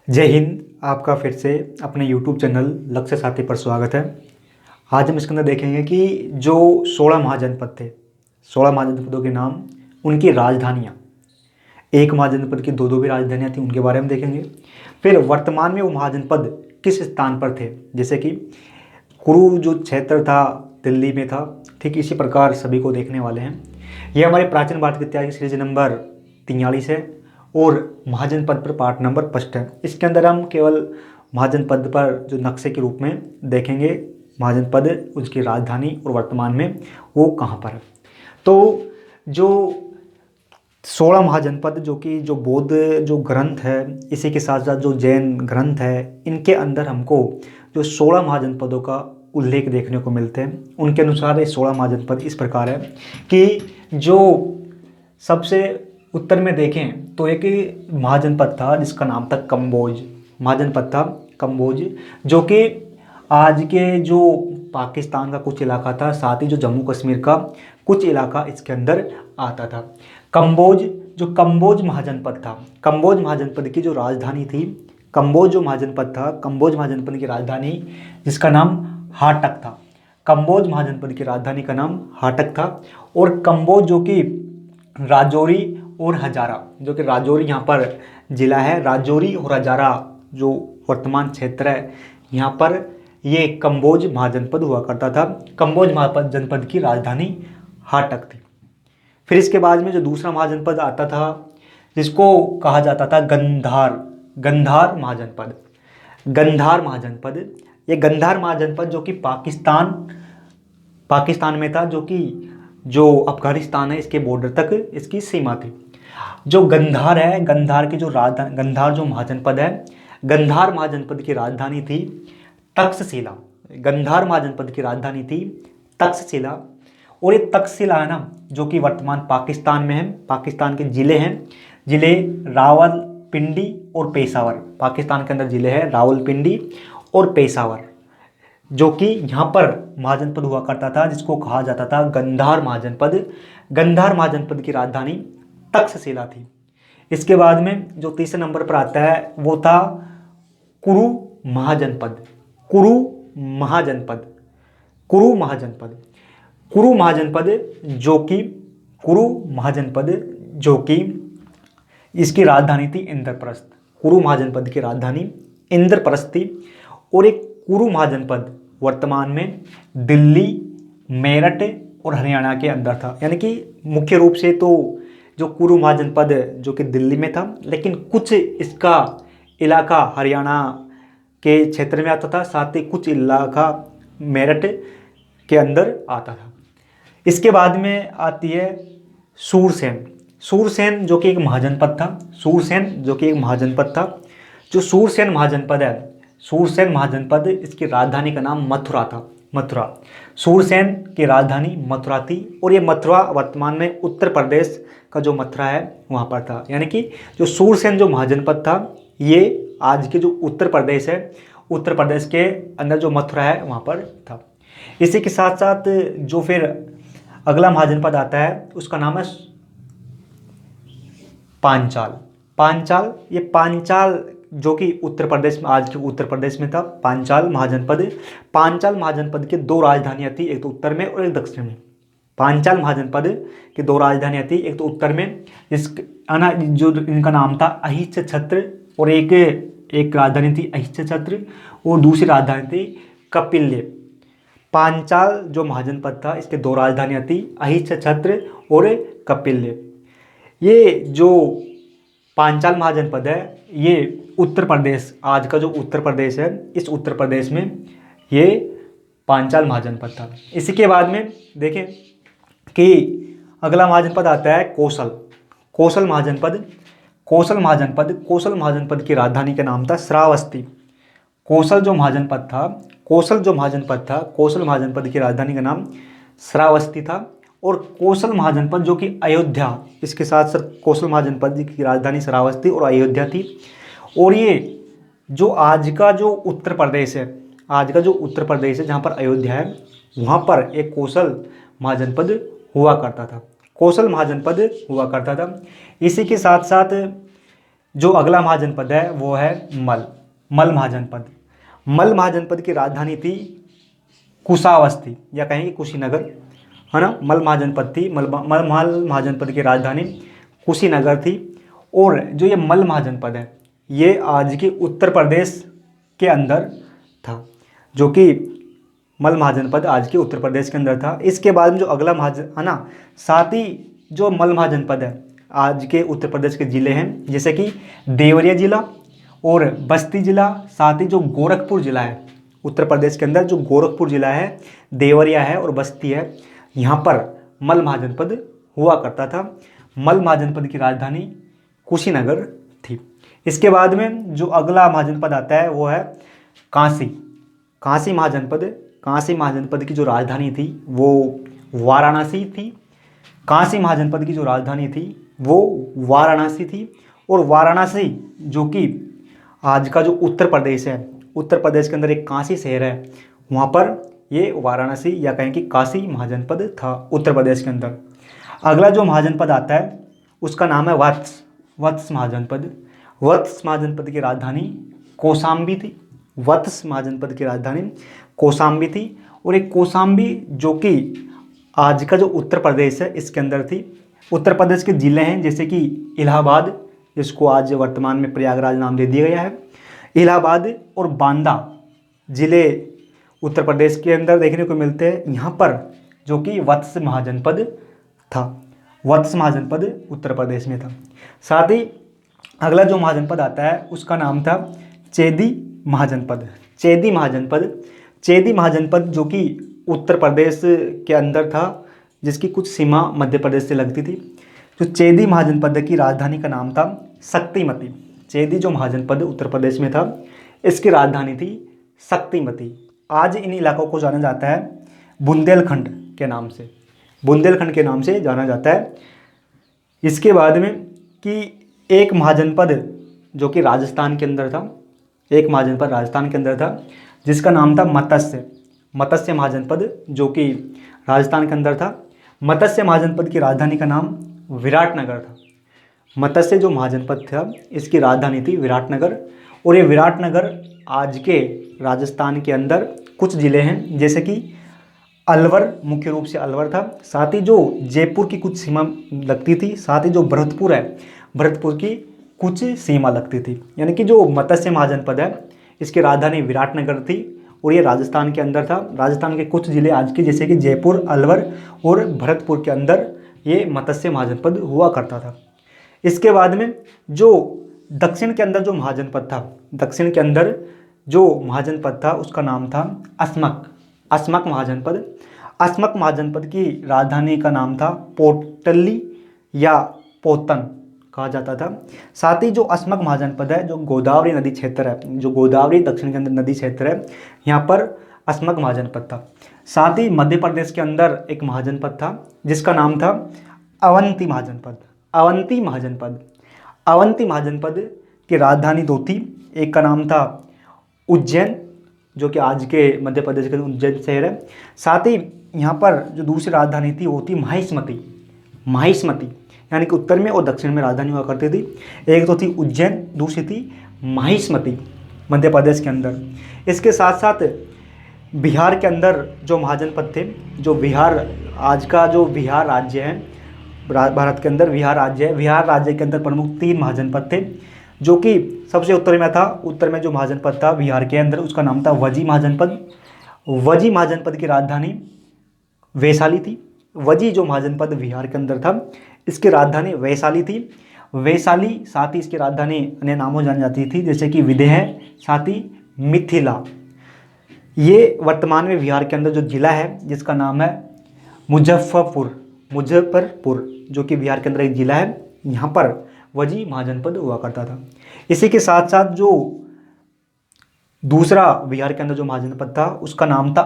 जय हिंद। आपका फिर से अपने YouTube चैनल लक्ष्य साथी पर स्वागत है। आज हम इसके अंदर देखेंगे कि जो 16 महाजनपद थे, 16 महाजनपदों के नाम, उनकी राजधानियाँ, एक महाजनपद की दो दो भी राजधानियाँ थी, उनके बारे में देखेंगे। फिर वर्तमान में वो महाजनपद किस स्थान पर थे, जैसे कि कुरु जो क्षेत्र था दिल्ली में था, ठीक इसी प्रकार सभी को देखने वाले हैं। यह हमारे प्राचीन भारत के इतिहास की सीरीज नंबर 43 है और महाजनपद पर पार्ट नंबर 1 है। इसके अंदर हम केवल महाजनपद पर जो नक्शे के रूप में देखेंगे, महाजनपद, उसकी राजधानी और वर्तमान में वो कहाँ पर है। तो जो 16 महाजनपद, जो कि जो बौद्ध जो ग्रंथ है, इसी के साथ साथ जो जैन ग्रंथ है, इनके अंदर हमको जो 16 महाजनपदों का उल्लेख देखने को मिलते हैं। उनके अनुसार ये 16 महाजनपद इस प्रकार है कि जो सबसे उत्तर में देखें तो एक महाजनपद था जिसका नाम था कम्बोज। महाजनपद था कम्बोज, जो कि आज के जो पाकिस्तान का कुछ इलाका था, साथ ही जो जम्मू कश्मीर का कुछ इलाका इसके अंदर आता था। कम्बोज, जो कम्बोज महाजनपद था, कम्बोज महाजनपद की जो राजधानी थी, कम्बोज जो महाजनपद था, कम्बोज महाजनपद की राजधानी जिसका नाम हाटक था, कम्बोज महाजनपद की राजधानी का नाम हाटक था। और कम्बोज जो कि राजौरी और हजारा, जो कि राजौरी यहाँ पर जिला है, राजौरी और हजारा जो वर्तमान क्षेत्र है, यहाँ पर ये कम्बोज महाजनपद हुआ करता था। कम्बोज महाजनपद की राजधानी हाटक थी। फिर इसके बाद में जो दूसरा महाजनपद आता था जिसको कहा जाता था गंधार, गंधार महाजनपद, गंधार महाजनपद। ये गंधार महाजनपद जो कि पाकिस्तान में था, जो कि जो अफगानिस्तान है इसके बॉर्डर तक इसकी सीमा थी। जो गंधार है, गंधार की जो राजधानी, गंधार जो महाजनपद है, गंधार महाजनपद की राजधानी थी तक्षशिला। गंधार महाजनपद की राजधानी थी तक्षशिला। और ये तक्षशिला है ना, जो कि वर्तमान पाकिस्तान में है, पाकिस्तान के ज़िले हैं, ज़िले रावलपिंडी और पेशावर। पाकिस्तान के अंदर ज़िले हैं रावलपिंडी और पेशावर, जो कि यहाँ पर महाजनपद हुआ करता था, जिसको कहा जाता था गंधार महाजनपद। गंधार महाजनपद की राजधानी तक्षशिला थी। इसके बाद में जो तीसरे नंबर पर आता है वो था कुरु महाजनपद। कुरु महाजनपद, कुरु महाजनपद, कुरु महाजनपद, जो कि कुरु महाजनपद, जो कि इसकी राजधानी थी इंद्रप्रस्थ। कुरु महाजनपद की राजधानी इंद्रप्रस्थ थी। और एक कुरु महाजनपद वर्तमान में दिल्ली, मेरठ और हरियाणा के अंदर था। यानी कि मुख्य रूप से तो जो कुरु महाजनपद जो कि दिल्ली में था, लेकिन कुछ इसका इलाका हरियाणा के क्षेत्र में आता था, साथ ही कुछ इलाका मेरठ के अंदर आता था। इसके बाद में आती है सूरसेन। सूरसेन जो कि एक महाजनपद था, सूरसेन जो कि एक महाजनपद था। जो सूरसेन महाजनपद है, सूरसेन महाजनपद, इसकी राजधानी का नाम मथुरा था, मथुरा। सूरसेन की राजधानी मथुरा थी और ये मथुरा वर्तमान में उत्तर प्रदेश का जो मथुरा है वहाँ पर था। यानी कि जो सूरसेन जो महाजनपद था, ये आज के जो उत्तर प्रदेश है, उत्तर प्रदेश के अंदर जो मथुरा है वहाँ पर था। इसी के साथ साथ जो फिर अगला महाजनपद आता है उसका नाम है पांचाल। पांचाल, ये पांचाल जो कि उत्तर प्रदेश में, आज के उत्तर प्रदेश में था पांचाल महाजनपद। पांचाल महाजनपद की दो राजधानियाँ थी, एक तो उत्तर में और एक दक्षिण में। पांचाल महाजनपद की दो राजधानियाँ थी, एक तो उत्तर में जो इनका नाम था अहिच्छत्र, और एक राजधानी थी अहिच्छत्र और दूसरी राजधानी थी कपिल्य। पांचाल जो महाजनपद था इसके दो राजधानियाँ थी, अहिच्छत्र और कपिल्य। ये जो पांचाल महाजनपद है ये उत्तर प्रदेश, आज का जो उत्तर प्रदेश है, इस उत्तर प्रदेश में ये पांचाल महाजनपद था। इसी के बाद में देखें कि अगला महाजनपद आता है कौशल। कौशल महाजनपद, कौशल महाजनपद, कौशल महाजनपद की राजधानी का नाम था श्रावस्ती। कौशल जो महाजनपद था, कौशल जो महाजनपद था, कौशल महाजनपद की राजधानी का नाम श्रावस्ती था। और कौशल महाजनपद जो कि अयोध्या, इसके साथ साथ कौशल महाजनपद की राजधानी श्रावस्ती और अयोध्या थी। और ये जो आज का जो उत्तर प्रदेश है, आज का जो उत्तर प्रदेश है जहाँ पर अयोध्या है, वहाँ पर एक कौशल महाजनपद हुआ करता था, कौशल महाजनपद हुआ करता था। इसी के साथ साथ जो अगला महाजनपद है वो है मल महाजनपद। मल महाजनपद की राजधानी थी कुशावस्थी या कहेंगे कुशीनगर, है ना। मल महाजनपद थी, मल महाजनपद की राजधानी कुशीनगर थी। और जो ये मल महाजनपद है ये आज के उत्तर प्रदेश के अंदर था, जो कि मल महाजनपद आज के उत्तर प्रदेश के अंदर था। इसके बाद में जो अगला है ना, साथ ही जो मल महाजनपद है आज के उत्तर प्रदेश के ज़िले हैं, जैसे कि देवरिया ज़िला और बस्ती ज़िला, साथ ही जो गोरखपुर ज़िला है उत्तर प्रदेश के अंदर, जो गोरखपुर ज़िला है, देवरिया है और बस्ती है, यहाँ पर मल महाजनपद हुआ करता था। मल महाजनपद की राजधानी कुशीनगर थी। इसके बाद में जो अगला महाजनपद आता है वो है काशी महाजनपद। काशी महाजनपद की जो राजधानी थी वो वाराणसी थी। काशी महाजनपद की जो राजधानी थी वो वाराणसी थी। और वाराणसी जो कि आज का जो उत्तर प्रदेश है, उत्तर प्रदेश के अंदर एक काशी शहर है, वहाँ पर ये वाराणसी या कहें कि काशी महाजनपद था उत्तर प्रदेश के अंदर। अगला जो महाजनपद आता है उसका नाम है वत्स महाजनपद। वत्स महाजनपद की राजधानी कौशाम्बी थी। वत्स महाजनपद की राजधानी कौशाम्बी थी। और एक कौशाम्बी जो कि आज का जो उत्तर प्रदेश है इसके अंदर थी। उत्तर प्रदेश के ज़िले हैं जैसे कि इलाहाबाद, जिसको आज वर्तमान में प्रयागराज नाम दे दिया गया है, इलाहाबाद और बांदा ज़िले उत्तर प्रदेश के अंदर देखने को मिलते हैं। यहाँ पर जो कि वत्स महाजनपद था, वत्स महाजनपद उत्तर प्रदेश में था। साथ ही अगला जो महाजनपद आता है उसका नाम था चेदी महाजनपद। चेदी महाजनपद, चेदी महाजनपद जो कि उत्तर प्रदेश के अंदर था, जिसकी कुछ सीमा मध्य प्रदेश से लगती थी। जो चेदी महाजनपद की राजधानी का नाम था शक्तिमती। चेदी जो महाजनपद उत्तर प्रदेश में था इसकी राजधानी थी शक्तिमती। आज इन इलाकों को जाना जाता है बुंदेलखंड के नाम से, बुंदेलखंड के नाम से जाना जाता है। इसके बाद में कि एक महाजनपद जो कि राजस्थान के अंदर था, एक महाजनपद राजस्थान के अंदर था जिसका नाम था मत्स्य महाजनपद, जो कि राजस्थान के अंदर था। मत्स्य महाजनपद की राजधानी का नाम विराटनगर था। मत्स्य जो महाजनपद था इसकी राजधानी थी विराटनगर। और ये विराटनगर आज के राजस्थान के अंदर कुछ ज़िले हैं जैसे कि अलवर, मुख्य रूप से अलवर था। साथ ही जो जयपुर की कुछ सीमा लगती थी, साथ ही जो भरतपुर है, भरतपुर की कुछ सीमा लगती थी। यानी कि जो मत्स्य महाजनपद है इसकी राजधानी विराटनगर थी और ये राजस्थान के अंदर था। राजस्थान के कुछ ज़िले आज के जैसे कि जयपुर, अलवर और भरतपुर के अंदर ये मत्स्य महाजनपद हुआ करता था। इसके बाद में जो दक्षिण के अंदर जो महाजनपद था, दक्षिण के अंदर जो महाजनपद था उसका नाम था अस्मक महाजनपद। अस्मक महाजनपद की राजधानी का नाम था पोटली या पोतन कहा जाता था। साथ ही जो अस्मक महाजनपद है, जो गोदावरी नदी क्षेत्र है, जो गोदावरी दक्षिण के अंदर नदी क्षेत्र है, यहाँ पर अस्मक महाजनपद था। साथ ही मध्य प्रदेश के अंदर एक महाजनपद था जिसका नाम था अवंती महाजनपद। अवंती महाजनपद की राजधानी दो थी, एक का नाम था उज्जैन जो कि आज के मध्य प्रदेश के उज्जैन शहर है। साथ ही यहाँ पर जो दूसरी राजधानी थी वो थी माहिष्मती, यानी कि उत्तर में और दक्षिण में राजधानी हुआ करती थी। एक तो थी उज्जैन, दूसरी थी माहिष्मती मध्य प्रदेश के अंदर। इसके साथ साथ बिहार के अंदर जो महाजनपद थे, जो बिहार आज का जो बिहार राज्य है, भारत के अंदर बिहार राज्य है, बिहार राज्य के अंदर प्रमुख 3 महाजनपद थे जो कि सबसे उत्तर में था। उत्तर में जो महाजनपद था बिहार के अंदर उसका नाम था वजी महाजनपद। वजी महाजनपद की राजधानी वैशाली थी। वजी जो महाजनपद बिहार के अंदर था इसकी राजधानी वैशाली थी। वैशाली साथ ही इसकी राजधानी अन्य नामों जानी जाती थी जैसे कि विदेह, साथ ही मिथिला। ये वर्तमान में बिहार के अंदर जो जिला है जिसका नाम है मुजफ्फरपुर, जो कि बिहार के अंदर एक जिला है, यहाँ पर वजी महाजनपद हुआ करता था। इसी के साथ साथ जो दूसरा बिहार के अंदर जो महाजनपद था उसका नाम था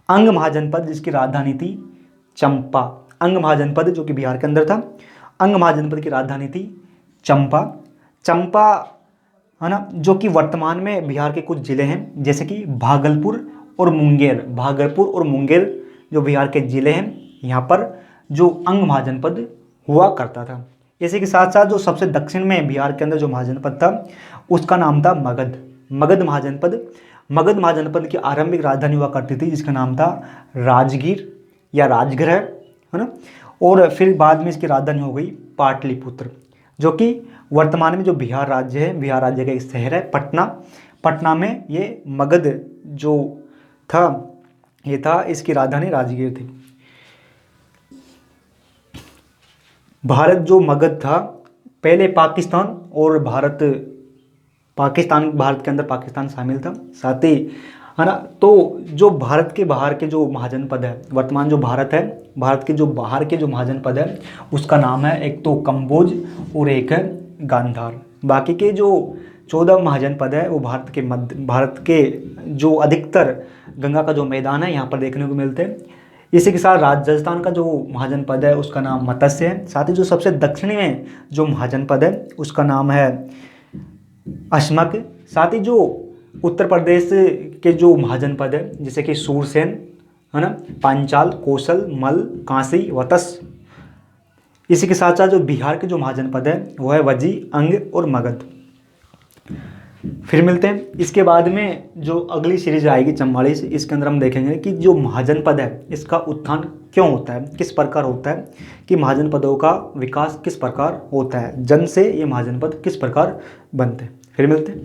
अंग महाजनपद जिसकी राजधानी थी चंपा। अंग महाजनपद जो कि बिहार के अंदर था, अंग महाजनपद की राजधानी थी चंपा है ना, जो कि वर्तमान में बिहार के कुछ ज़िले हैं जैसे कि भागलपुर और मुंगेर जो बिहार के ज़िले हैं, यहाँ पर जो अंग महाजनपद हुआ करता था। इसी के साथ साथ जो सबसे दक्षिण में बिहार के अंदर जो महाजनपद था उसका नाम था मगध। मगध महाजनपद। मगध महाजनपद की आरंभिक राजधानी हुआ करती थी जिसका नाम था राजगीर या राजगृह, है ना। और फिर बाद में इसकी राजधानी हो गई पाटलिपुत्र, जो कि वर्तमान में जो बिहार राज्य है, बिहार राज्य का एक शहर है पटना। पटना में ये मगध जो था ये था, इसकी राजधानी राजगीर थी। भारत जो मगध था पहले पाकिस्तान और भारत के अंदर पाकिस्तान शामिल था, साथ ही, है ना। तो जो भारत के बाहर के जो महाजनपद है, वर्तमान जो भारत है, भारत के जो बाहर के जो महाजनपद है उसका नाम है एक तो कंबोज और एक है गांधार। बाकी के जो 14 महाजनपद है वो भारत के जो अधिकतर गंगा का जो मैदान है यहाँ पर देखने को मिलते हैं। इसी के साथ राजस्थान का जो महाजनपद है उसका नाम मत्स्य है। साथ ही जो सबसे दक्षिणी में जो महाजनपद है उसका नाम है अश्मक। साथ ही जो उत्तर प्रदेश के जो महाजनपद है जैसे कि सूरसेन, है ना, पांचाल, कौशल, मल, कांसी, वतस। इसी के साथ साथ जो बिहार के जो महाजनपद है वो है वजी, अंग और मगध। फिर मिलते हैं इसके बाद में जो अगली सीरीज आएगी 44, इसके अंदर हम देखेंगे कि जो महाजनपद है इसका उत्थान क्यों होता है, किस प्रकार होता है, कि महाजनपदों का विकास किस प्रकार होता है, जन से ये महाजनपद किस प्रकार बनते हैं। फिर मिलते हैं।